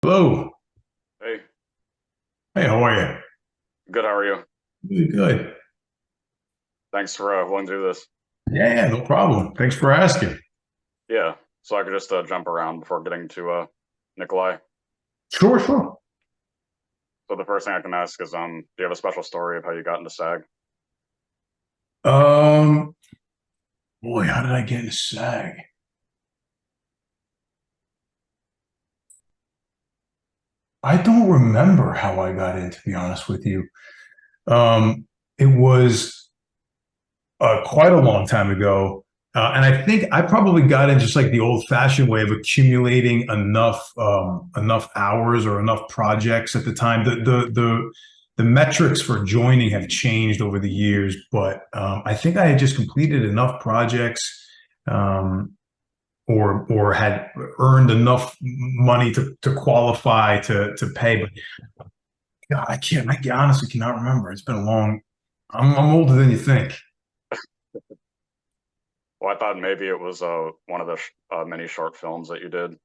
Hello. Hey, Hey, how are you? good. How are you? Good, good. Thanks for going through this. Yeah, no problem. Thanks for asking. Yeah, so I could just jump around before getting to Nikolai. Sure, sure. So the first thing I can ask is, do you have a special story of how you got into SAG? Um, Boy, how did I get into SAG? I don't remember how I got in, to be honest with you. It was quite a long time ago. And I think I probably got in just like the old-fashioned way of accumulating enough hours or enough projects at the time. The metrics for joining have changed over the years, but I think I had just completed enough projects, um, or had earned enough money to qualify to pay. But God, I honestly cannot remember. It's been a long. I'm older than you think. Well, I thought maybe it was one of the sh many short films that you did You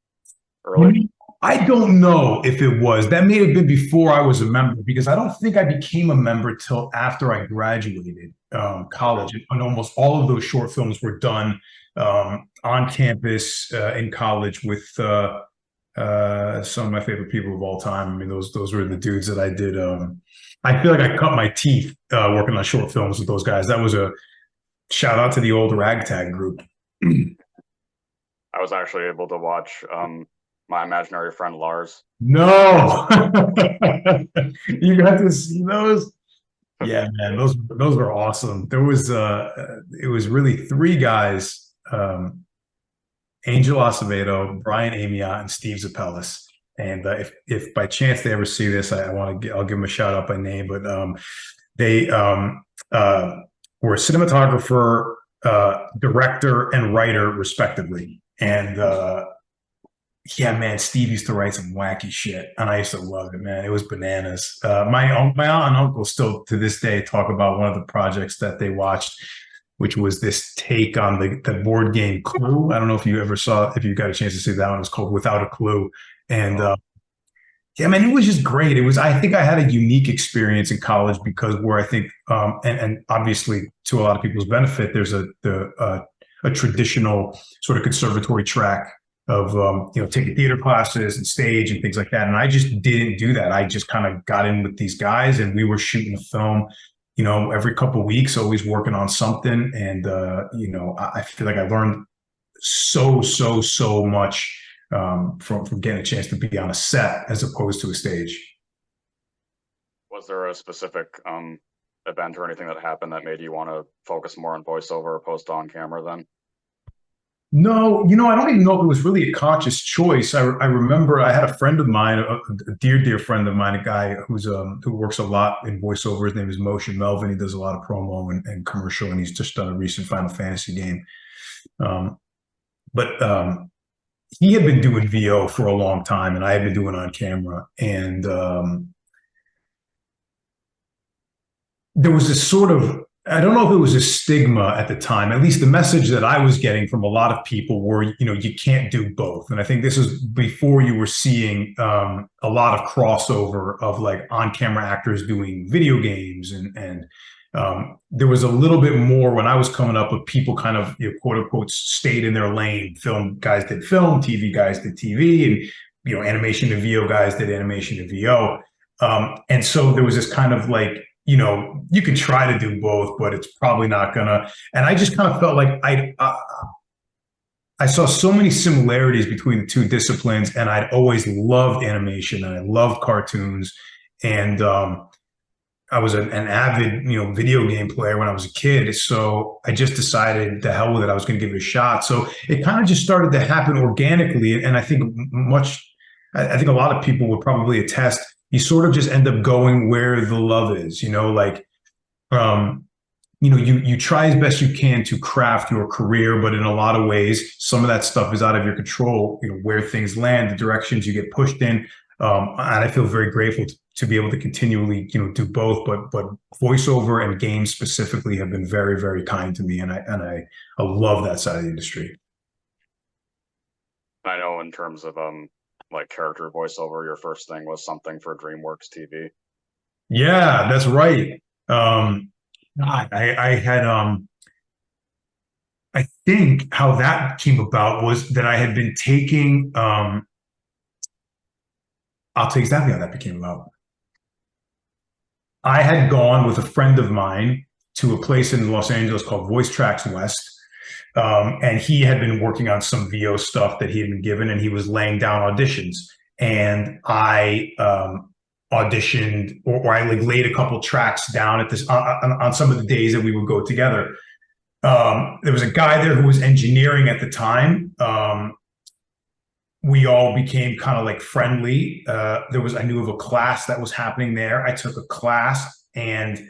early. know, I don't know if it was. That may have been before I was a member because I don't think I became a member till after I graduated Okay. college. And almost all of those short films were done on campus in college with some of my favorite people of all time. I mean, those were the dudes that I did. I feel like I cut my teeth working on short films with those guys. That was a shout out to the old ragtag group. I was actually able to watch my imaginary friend Lars. No, you got to see those. Yeah, man, those were awesome. There was it was really three guys, Angel Acevedo, Brian Amiot, and Steve Zappelis. And if by chance they ever see this, I want to I'll give them a shout out by name. But they uh, were a cinematographer, director, and writer respectively. And yeah, man, Steve used to write some wacky shit, and I used to love it, man. It was bananas. My aunt and uncle still to this day talk about one of the projects that they watched, which was this take on the board game Clue. I don't know if you ever saw, if you got a chance to see that one. It was called Without a Clue, and Oh, yeah, man, it was just great. It was. I think I had a unique experience in college because where I think, and obviously to a lot of people's benefit, there's a traditional sort of conservatory track of taking theater classes and stage and things like that. And I just didn't do that. I just kind of got in with these guys, and we were shooting a film, every couple of weeks, always working on something. And I feel like I learned so much from getting a chance to be on a set as opposed to a stage. was there a specific event or anything that happened that made you want to focus more on voiceover opposed to on camera then? No, I don't even know if it was really a conscious choice. I remember I had a friend of mine, a dear friend of mine, a guy who works a lot in voiceover. His name is Motion Melvin. He does a lot of promo and commercial, and he's just done a recent Final Fantasy game. Um, but he had been doing VO for a long time, and I had been doing on camera. And there was this sort of, I don't know if it was a stigma at the time. At least the message that I was getting from a lot of people were, you can't do both. And I think this is before you were seeing a lot of crossover of like on-camera actors doing video games, and there was a little bit more when I was coming up of people kind of, quote unquote, stayed in their lane. Film guys did film, TV guys did TV, and animation to VO guys did animation to VO. And so there was this kind of like, you could try to do both, but it's probably not gonna. And I just kind of felt like I saw so many similarities between the two disciplines, and I'd always loved animation and I loved cartoons, and I was an avid, video game player when I was a kid. So I just decided the hell with it. I was going to give it a shot. So it kind of just started to happen organically, and I think I think a lot of people would probably attest. You sort of just end up going where the love is, like um, you try as best you can to craft your career, but in a lot of ways, some of that stuff is out of your control. Where things land, the directions you get pushed in, and I feel very grateful to be able to continually, do both. But voiceover and games specifically have been very kind to me, and I love that side of the industry. I know in terms of like character voiceover, your first thing was something for DreamWorks TV. Yeah, that's right. I had I think how that came about was that I had been taking I'll tell you exactly how that became about. I had gone with a friend of mine to a place in Los Angeles called Voice Tracks West. And he had been working on some VO stuff that he had been given, and he was laying down auditions. And I auditioned, or I like laid a couple tracks down at this on some of the days that we would go together. There was a guy there who was engineering at the time. We all became kind of like friendly. I knew of a class that was happening there. I took a class, and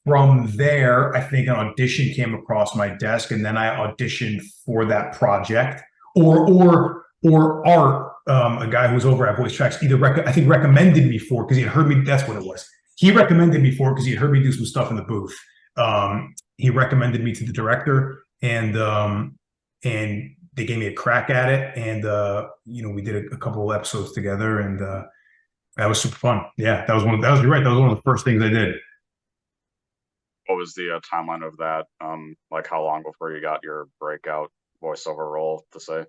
from there, I think an audition came across my desk, and then I auditioned for that project. Or Art, a guy who was over at Voice Tracks, I think recommended me for because he had heard me. That's what it was. He recommended me for because he had heard me do some stuff in the booth. He recommended me to the director, and they gave me a crack at it, and we did a couple of episodes together, and that was super fun. Yeah, that was you're right. That was one of the first things I did. What was the timeline of that? Like how long before you got your breakout voiceover role to say?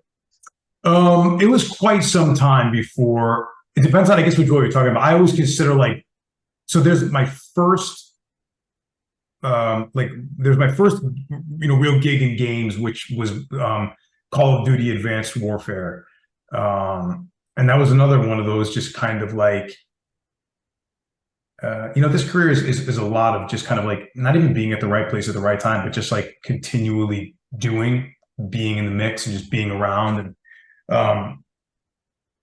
It was quite some time before. It depends on, I guess, which role you're talking about. I always consider so there's my first, there's my first, real gig in games, which was Call of Duty Advanced Warfare. And that was another one of those just kind of like, this career is a lot of just kind of like not even being at the right place at the right time, but just like continually being in the mix and just being around. And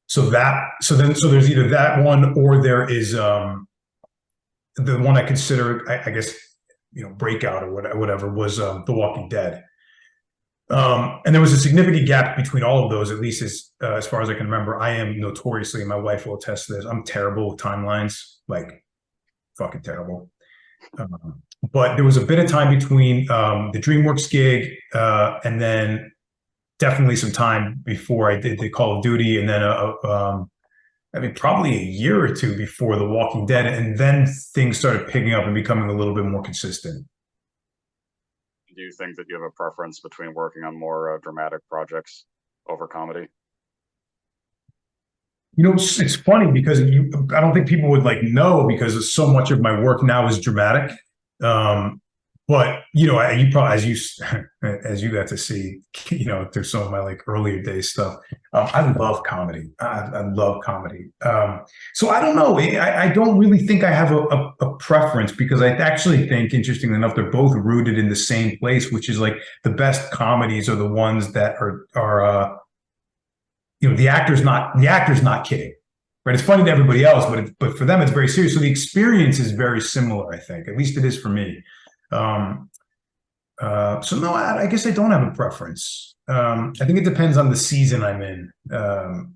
so there's either that one or there is the one I consider, I guess, breakout or whatever was The Walking Dead. And there was a significant gap between all of those, at least as far as I can remember. I am notoriously, my wife will attest to this, I'm terrible with timelines, like fucking terrible. But there was a bit of time between the DreamWorks gig and then definitely some time before I did the Call of Duty, and then probably a year or two before The Walking Dead, and then things started picking up and becoming a little bit more consistent. Do you think that you have a preference between working on more dramatic projects over comedy? It's funny because I don't think people would know because so much of my work now is dramatic. But you probably as you got to see, through some of my earlier day stuff, I love comedy. I love comedy. So I don't know. I don't really think I have a preference because I actually think, interestingly enough, they're both rooted in the same place, which is the best comedies are the ones that are the actor's not kidding. Right. It's funny to everybody else, but for them, it's very serious. So the experience is very similar, I think. At least it is for me. So no, I guess I don't have a preference. I think it depends on the season I'm in, and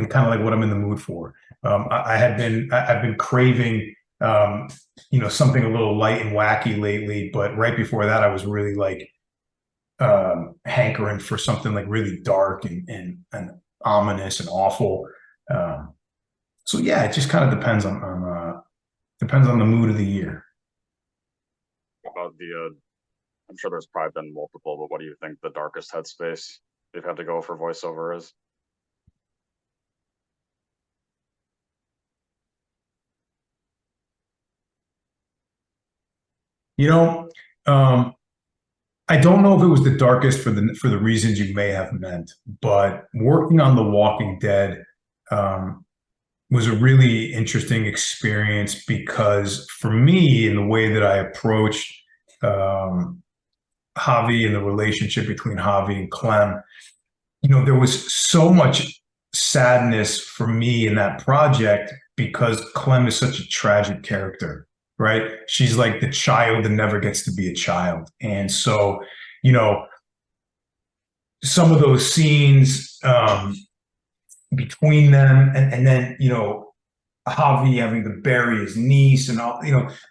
kind of what I'm in the mood for. I've been craving, something a little light and wacky lately, but right before that, I was really hankering for something really dark and ominous and awful. So yeah, it just kind of depends on the mood of the year. About I'm sure there's probably been multiple, but what do you think the darkest headspace you've had to go for voiceover is? I don't know if it was the darkest for the reasons you may have meant, but working on The Walking Dead was a really interesting experience because for me, in the way that I approached Javi and the relationship between Javi and Clem, there was so much sadness for me in that project because Clem is such a tragic character, right? She's like the child that never gets to be a child. And so, some of those scenes between them and then, Javi having to bury his niece and all,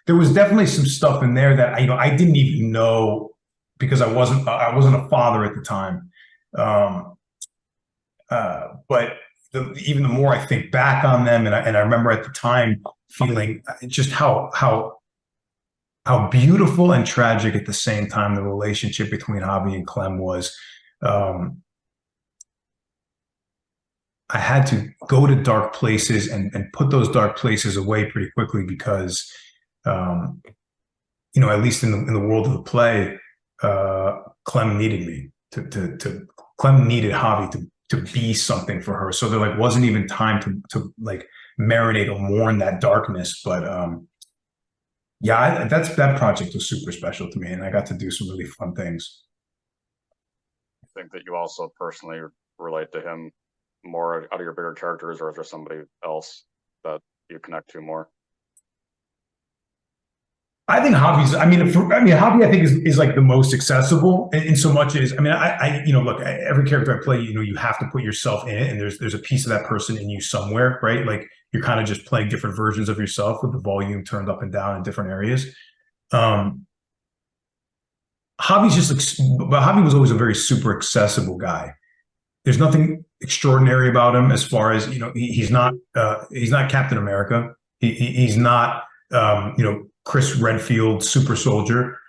there was definitely some stuff in there that I didn't even know because I wasn't a father at the time. But even the more I think back on them, and I remember at the time feeling just how beautiful and tragic at the same time the relationship between Javi and Clem was. Um, I had to go to dark places and put those dark places away pretty quickly because, um, at least in the world of the play, Clem needed me to Clem needed Javi to be something for her. So there like wasn't even time to like marinate or mourn that darkness. But yeah, that project was super special to me, and I got to do some really fun things. I think that you also personally relate to him more out of your bigger characters, or is there somebody else that you connect to more? I think Javi's. Javi. I think is like the most accessible in so much as. Look, every character I play, you have to put yourself in it, and there's a piece of that person in you somewhere, right? Like you're kind of just playing different versions of yourself with the volume turned up and down in different areas. Um, Javi's just, but Javi was always a very super accessible guy. There's nothing extraordinary about him as far as he's not Captain America. He's not Chris Redfield super soldier.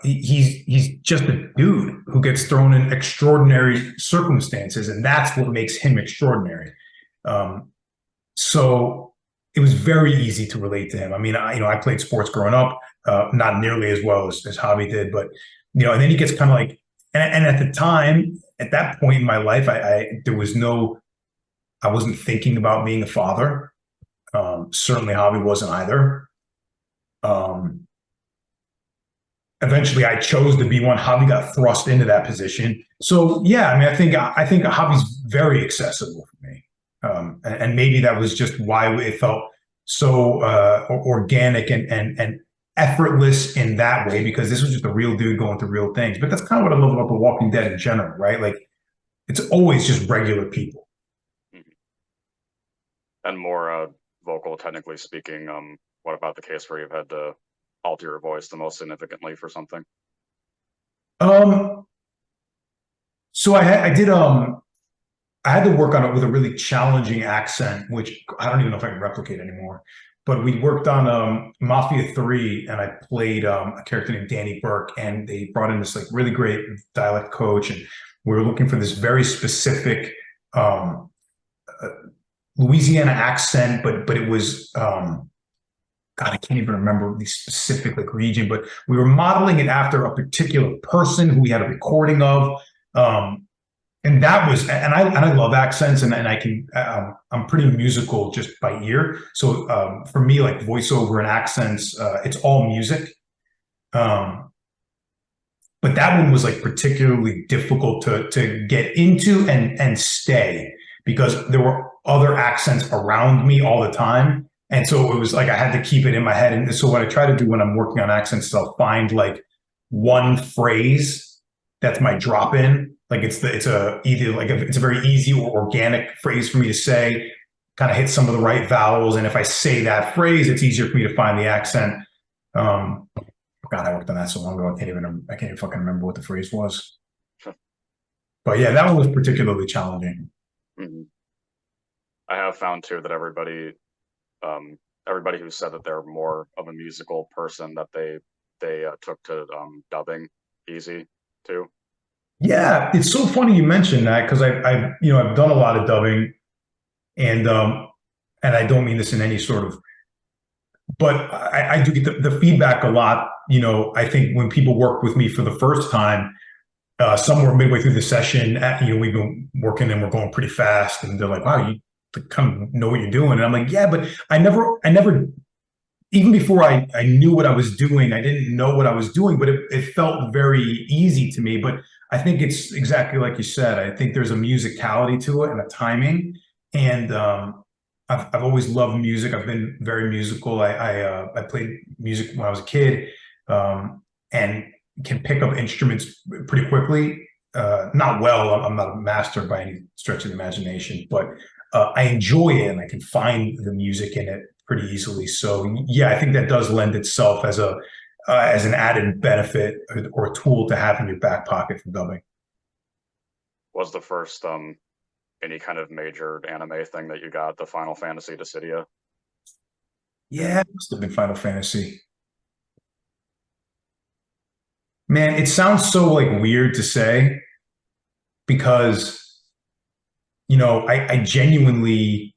He's just a dude who gets thrown in extraordinary circumstances, and that's what makes him extraordinary. So it was very easy to relate to him. I played sports growing up, not nearly as well as Javi did, but and then he gets kind of like, and at the time, at that point in my life, I wasn't thinking about being a father. Certainly, Javi wasn't either. Um, Eventually, I chose to be one. Javi got thrust into that position. So yeah, I think Javi's very accessible for me, and maybe that was just why it felt so organic and effortless in that way, because this was just a real dude going through real things. But that's kind of what I love about The Walking Dead in general, right? Like it's always just regular people. Mm-hmm. And more vocal, technically speaking. What about the case where you've had to alter your voice the most significantly for something? Um, so I had to work on it with a really challenging accent, which I don't even know if I can replicate anymore. But we worked on Mafia 3, and I played a character named Danny Burke, and they brought in this like really great dialect coach, and we were looking for this very specific um, uh, Louisiana accent, but it was God, I can't even remember the specific like region, but we were modeling it after a particular person who we had a recording of. Um, and that was, and I love accents, and I can, I'm pretty musical just by ear. So for me, like voiceover and accents, it's all music. Um, but that one was like particularly difficult to get into and stay, because there were other accents around me all the time. And so it was like I had to keep it in my head. And so what I try to do when I'm working on accents is I'll find like one phrase that's my drop in. Like it's a very easy or organic phrase for me to say, kind of hit some of the right vowels. And if I say that phrase, it's easier for me to find the accent. God, I worked on that so long ago. I can't even fucking remember what the phrase was. But yeah, that one was particularly challenging. Mm-hmm. I have found too that everybody who said that they're more of a musical person, that they took to dubbing easy too. Yeah, it's so funny you mentioned that, because I've done a lot of dubbing, and I don't mean this in any sort of, but I do get the feedback a lot. I think when people work with me for the first time, somewhere midway through the session, we've been working and we're going pretty fast, and they're like, "Wow, you kind of know what you're doing," and I'm like, "Yeah, but I never." Even before I knew what I was doing, I didn't know what I was doing, but it felt very easy to me. But I think it's exactly like you said. I think there's a musicality to it and a timing. And I've always loved music. I've been very musical. I played music when I was a kid, and can pick up instruments pretty quickly. Not well. I'm not a master by any stretch of the imagination, but I enjoy it, and I can find the music in it pretty easily. So yeah, I think that does lend itself as an added benefit or tool to have in your back pocket for dubbing. Was the first any kind of major anime thing that you got, the Final Fantasy Dissidia? Yeah, it must have been Final Fantasy. Man, it sounds so like weird to say because I genuinely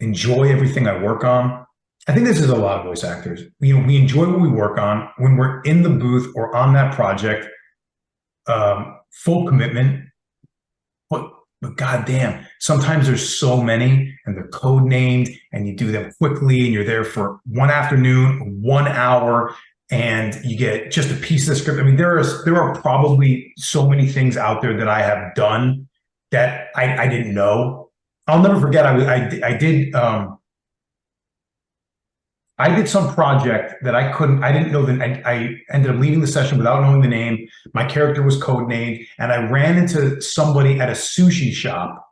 enjoy everything I work on. I think this is a lot of voice actors. We enjoy what we work on when we're in the booth or on that project, full commitment. But goddamn, sometimes there's so many and they're code named and you do them quickly and you're there for one afternoon, 1 hour, and you get just a piece of the script. I mean, there are probably so many things out there that I have done that I didn't know. I'll never forget. I did some project that I didn't know that I ended up leaving the session without knowing the name. My character was code named, and I ran into somebody at a sushi shop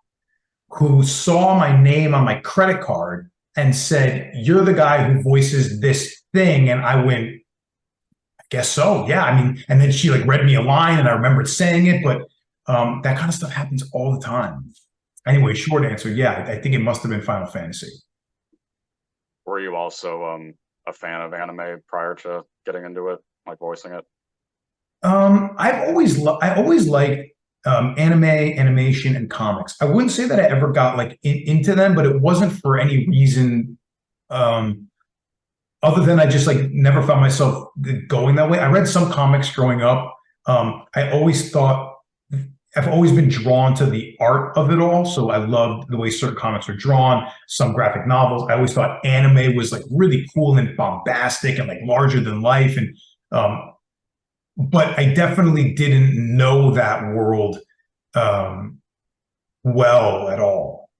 who saw my name on my credit card and said, "You're the guy who voices this thing." And I went, "I guess so. Yeah." I mean, and then she like read me a line and I remembered saying it, but that kind of stuff happens all the time. Anyway, short answer, yeah, I think it must have been Final Fantasy. Were you also a fan of anime prior to getting into it, like voicing it? I always liked anime, animation, and comics. I wouldn't say that I ever got like into them, but it wasn't for any reason um, other than I just like never found myself going that way. I read some comics growing up. I always thought I've always been drawn to the art of it all. So I loved the way certain comics are drawn, some graphic novels. I always thought anime was like really cool and bombastic and like larger than life. And but I definitely didn't know that world um, well at all.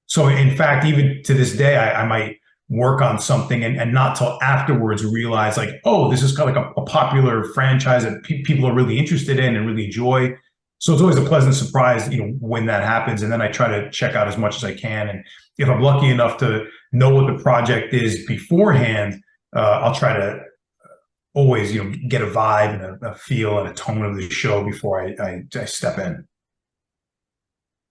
So in fact, even to this day, I might work on something and not till afterwards realize like, oh, this is kind of like a popular franchise that people are really interested in and really enjoy. So it's always a pleasant surprise, when that happens. And then I try to check out as much as I can. And if I'm lucky enough to know what the project is beforehand, I'll try to always, get a vibe and a feel and a tone of the show before I step in.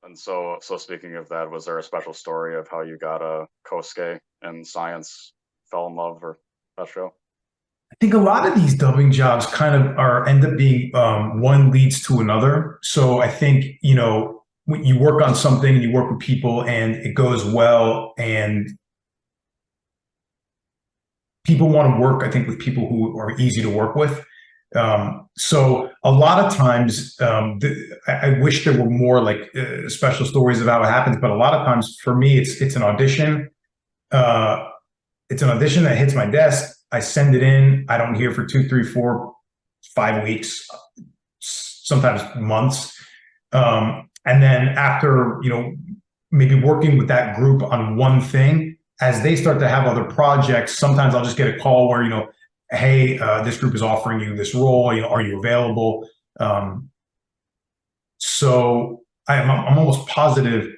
And so speaking of that, was there a special story of how you got a Kosuke and science fell in love or that show? I think a lot of these dubbing jobs kind of end up being one leads to another. So I think, when you work on something and you work with people and it goes well and people want to work, I think, with people who are easy to work with. So a lot of times, I wish there were more like special stories of how it happens. But a lot of times, for me, it's an audition. It's an audition that hits my desk. I send it in. I don't hear for 2, 3, 4, 5 weeks, sometimes months. And then after maybe working with that group on one thing, as they start to have other projects, sometimes I'll just get a call where, hey, this group is offering you this role. Are you available? So I'm almost positive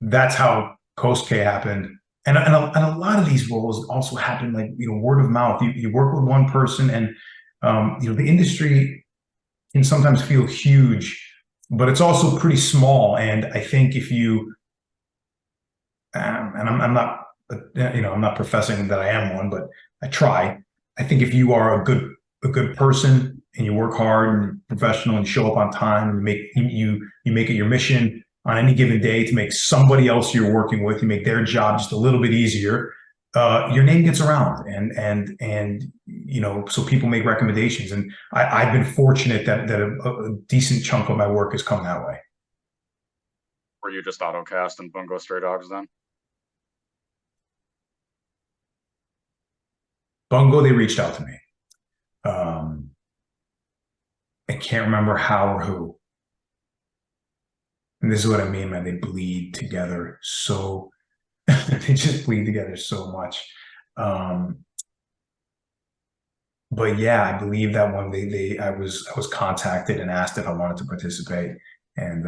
that's how Kosuke happened. And a lot of these roles also happen like, word of mouth. You work with one person and, the industry can sometimes feel huge, but it's also pretty small. And I think if you, and I'm not, I'm not professing that I am one, but I try. I think if you are a good person and you work hard and you're professional and you show up on time and you make it your mission on any given day to make somebody else you're working with, you make their job just a little bit easier. Your name gets around, and so people make recommendations. And I've been fortunate that a decent chunk of my work has come that way. Were you just autocast in Bungo Stray Dogs then? Bungo, they reached out to me. I can't remember how or who. And this is what I mean, man. They bleed together so they just bleed together so much. But yeah, I believe that when I was contacted and asked if I wanted to participate. And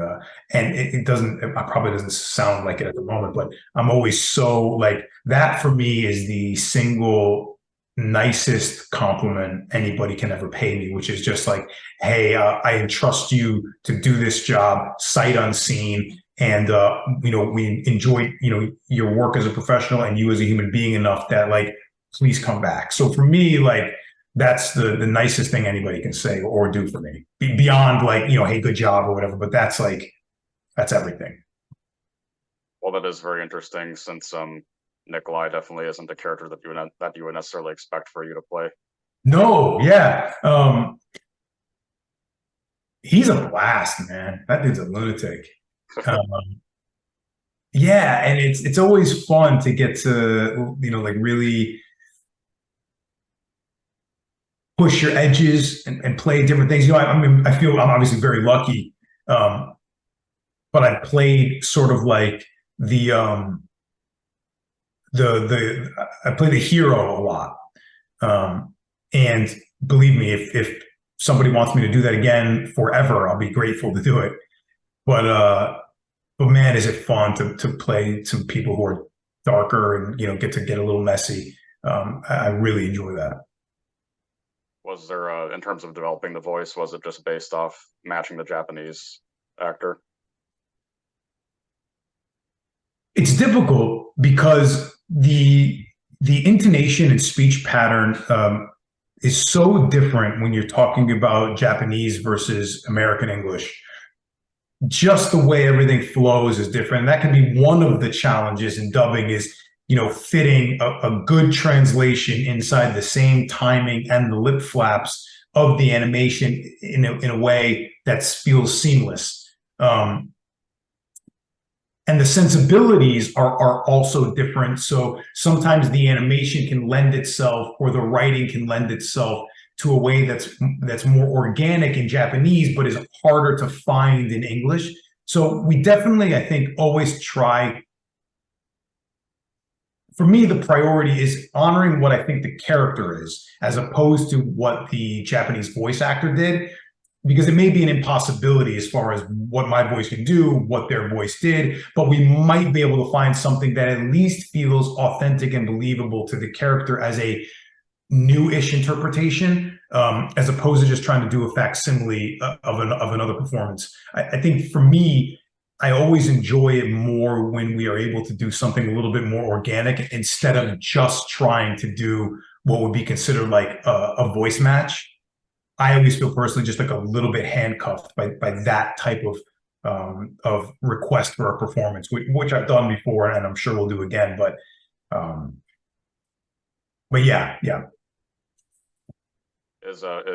it probably doesn't sound like it at the moment, but I'm always so like that for me is the single nicest compliment anybody can ever pay me, which is just like, hey, I entrust you to do this job sight unseen. And, we enjoy, your work as a professional and you as a human being enough that like, please come back. So for me, like, that's the nicest thing anybody can say or do for me beyond like, hey, good job or whatever. But that's everything. Well, that is very interesting since Nikolai definitely isn't a character that you would necessarily expect for you to play. No, yeah. He's a blast, man. That dude's a lunatic. Um, yeah, and it's always fun to get to, like really push your edges and play different things. I mean, I feel I'm obviously very lucky, um, but I've played sort of like the I play the hero a lot. And believe me, if somebody wants me to do that again forever, I'll be grateful to do it. But man, is it fun to play some people who are darker and get a little messy. I really enjoy that. Was there, in terms of developing the voice, was it just based off matching the Japanese actor? It's difficult because the intonation and speech pattern is so different when you're talking about Japanese versus American English. Just the way everything flows is different. And that can be one of the challenges in dubbing is, fitting a good translation inside the same timing and the lip flaps of the animation in a way that feels seamless. And the sensibilities are also different. So sometimes the animation can lend itself or the writing can lend itself to a way that's more organic in Japanese, but is harder to find in English. So we definitely, I think, always try. For me, the priority is honoring what I think the character is, as opposed to what the Japanese voice actor did, because it may be an impossibility as far as what my voice can do, what their voice did, but we might be able to find something that at least feels authentic and believable to the character as a new-ish interpretation, as opposed to just trying to do a facsimile of another performance. I think for me, I always enjoy it more when we are able to do something a little bit more organic instead of just trying to do what would be considered like a voice match. I always feel personally just like a little bit handcuffed by that type of request for a performance, which I've done before and I'm sure we'll do again. But yeah. Is there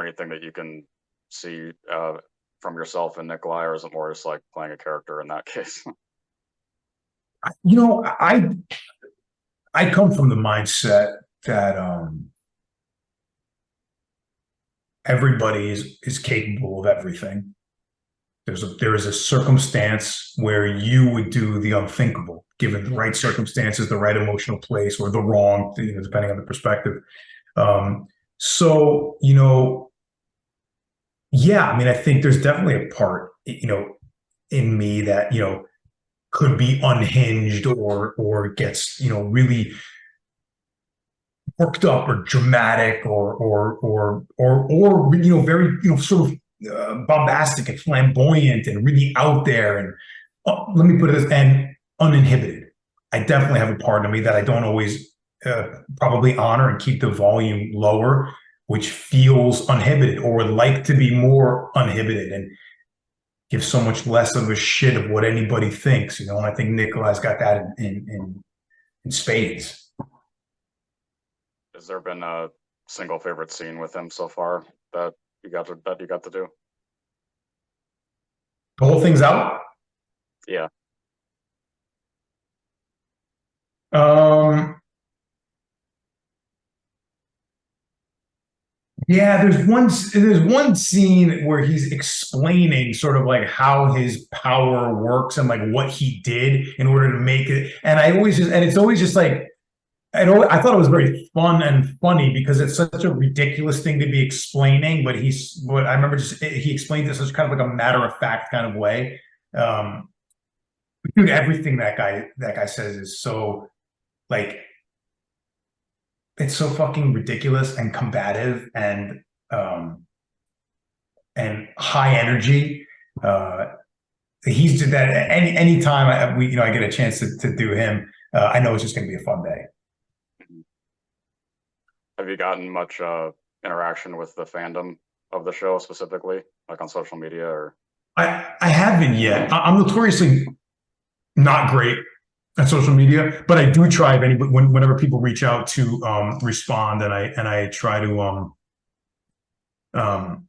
anything that you can see from yourself in Nikolai, or is it more just like playing a character in that case? I come from the mindset that everybody is capable of everything. There is a circumstance where you would do the unthinkable, given the right circumstances, the right emotional place, or the wrong, depending on the perspective. So, yeah, I mean, I think there's definitely a part, in me that, could be unhinged or gets, really worked up or dramatic or very, sort of bombastic and flamboyant and really out there. And let me put it this, and uninhibited. I definitely have a part of me that I don't always probably honor and keep the volume lower, which feels uninhibited or would like to be more uninhibited and give so much less of a shit of what anybody thinks, and I think Nikolai's got that in spades. Has there been a single favorite scene with him so far that you got to do? The whole thing's out. Yeah. Yeah, there's one scene where he's explaining sort of like how his power works and like what he did in order to make it. And it's always just like, I thought it was very fun and funny because it's such a ridiculous thing to be explaining, but I remember he explained this as kind of like a matter of fact kind of way. Dude, everything that guy says is so like it's so fucking ridiculous and combative um and high energy. Uh, he's did that any time I get a chance to do him. I know it's just going to be a fun day. Have you gotten much interaction with the fandom of the show specifically, like on social media or? I haven't yet. I'm notoriously not great at social media, but I do try. If whenever people reach out to respond, and I try to um,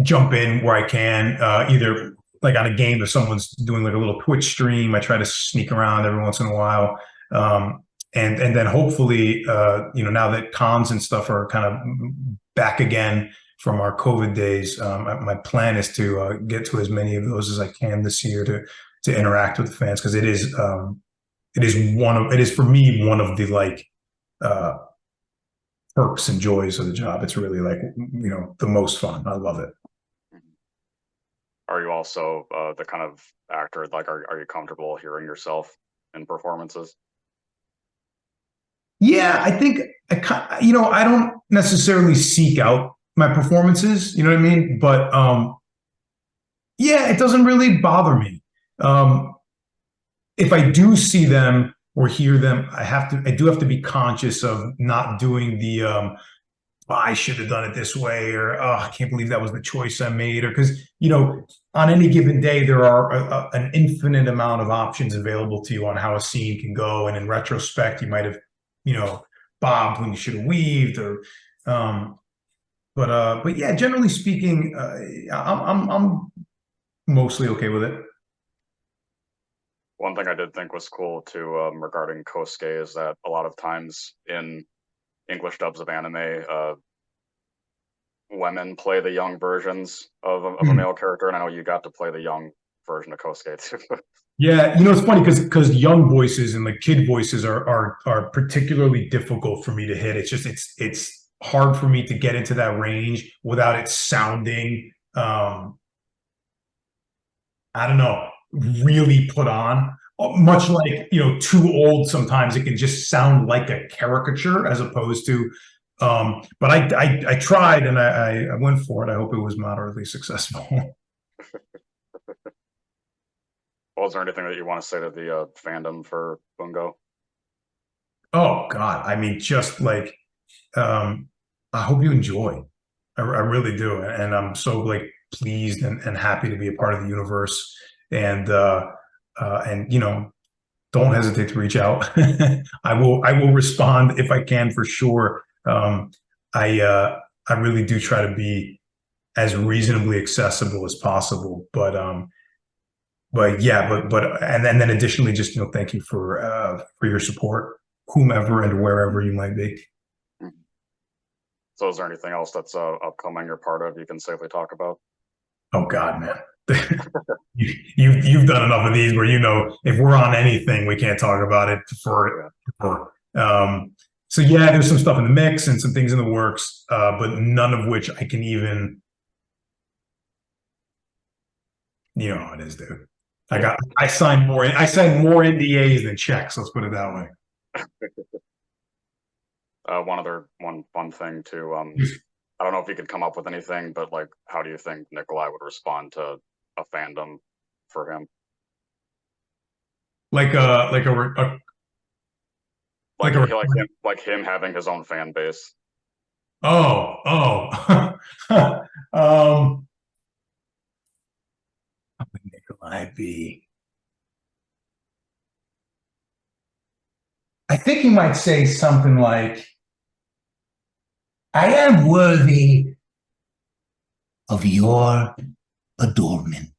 jump in where I can, either like on a game if someone's doing like a little Twitch stream, I try to sneak around every once in a while. And then hopefully, now that cons and stuff are kind of back again from our COVID days, my plan is to get to as many of those as I can this year to interact with the fans, because it is for me one of the like uh, perks and joys of the job. It's really like the most fun. I love it. Are you also the kind of actor, like, are you comfortable hearing yourself in performances? Yeah, I think I don't necessarily seek out my performances, you know what I mean? But yeah, it doesn't really bother me. Um, if I do see them or hear them, I do have to be conscious of not doing the "Oh, I should have done it this way," or "Oh, I can't believe that was the choice I made," or because on any given day there are an infinite amount of options available to you on how a scene can go, and in retrospect, you might have you know bobbed when you should have weaved, or um, but yeah, generally speaking, I'm mostly okay with it. One thing I did think was cool too, regarding Kosuke, is that a lot of times in English dubs of anime, women play the young versions of a male character, and I know you got to play the young version of Kosuke too. Yeah, it's funny because young voices and like kid voices are particularly difficult for me to hit. It's just it's hard for me to get into that range without it sounding I don't know, really put on. Much like, too old, sometimes it can just sound like a caricature as opposed to but I tried, and I went for it. I hope it was moderately successful. Well, is there anything that you want to say to the fandom for Bungo? Oh God. I mean, just like I hope you enjoy. I really do. And I'm so like pleased and happy to be a part of the universe. And don't hesitate to reach out. I will respond if I can, for sure. I really do try to be as reasonably accessible as possible. But yeah, and then additionally, just thank you for your support, whomever and wherever you might be. So, is there anything else that's upcoming you're part of you can safely talk about? Oh God, man. You've done enough of these where if we're on anything, we can't talk about it for so yeah, there's some stuff in the mix and some things in the works, but none of which I can even, how it is, dude. I signed more NDAs than checks. Let's put it that way. One fun thing too. I don't know if you could come up with anything, but like, how do you think Nikolai would respond to a fandom for him? Like a Like, like him having his own fan base. oh how would Nikolai be? I think he might say something like, "I am worthy of your adornment."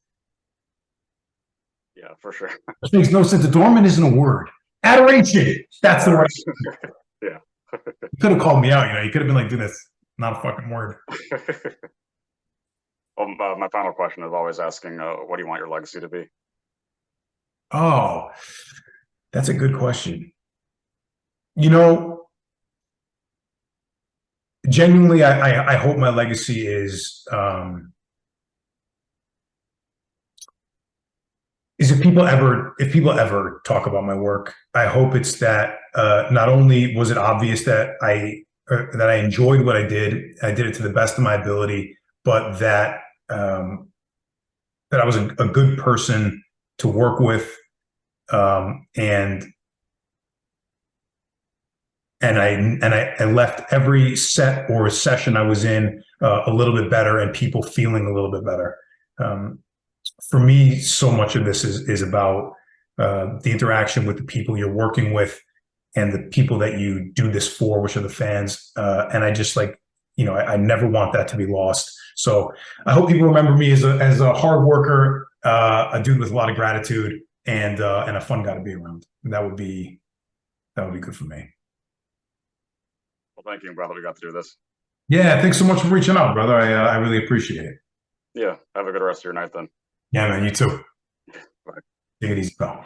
Yeah, for sure. Which makes no sense. Adornment isn't a word. Adoration. That's the word. Yeah. You could have called me out. You could have been like, "Dude, that's not a fucking word." Well, my final question is always asking, what do you want your legacy to be? Oh, that's a good question. You know, Genuinely, I hope my legacy is if people ever talk about my work, I hope it's that not only was it obvious that I enjoyed what I did it to the best of my ability, but that I was a good person to work with, and I left every set or session I was in a little bit better, and people feeling a little bit better. Um, for me, so much of this is about the interaction with the people you're working with and the people that you do this for, which are the fans. And I just like, I never want that to be lost. So I hope people remember me as a hard worker, a dude with a lot of gratitude, and a fun guy to be around. That would be good for me. Well, thank you. I'm glad that we got to do this. Yeah, thanks so much for reaching out, brother. I really appreciate it. Yeah. Have a good rest of your night then. Yeah, man. You too. Bye. Take it easy, pal.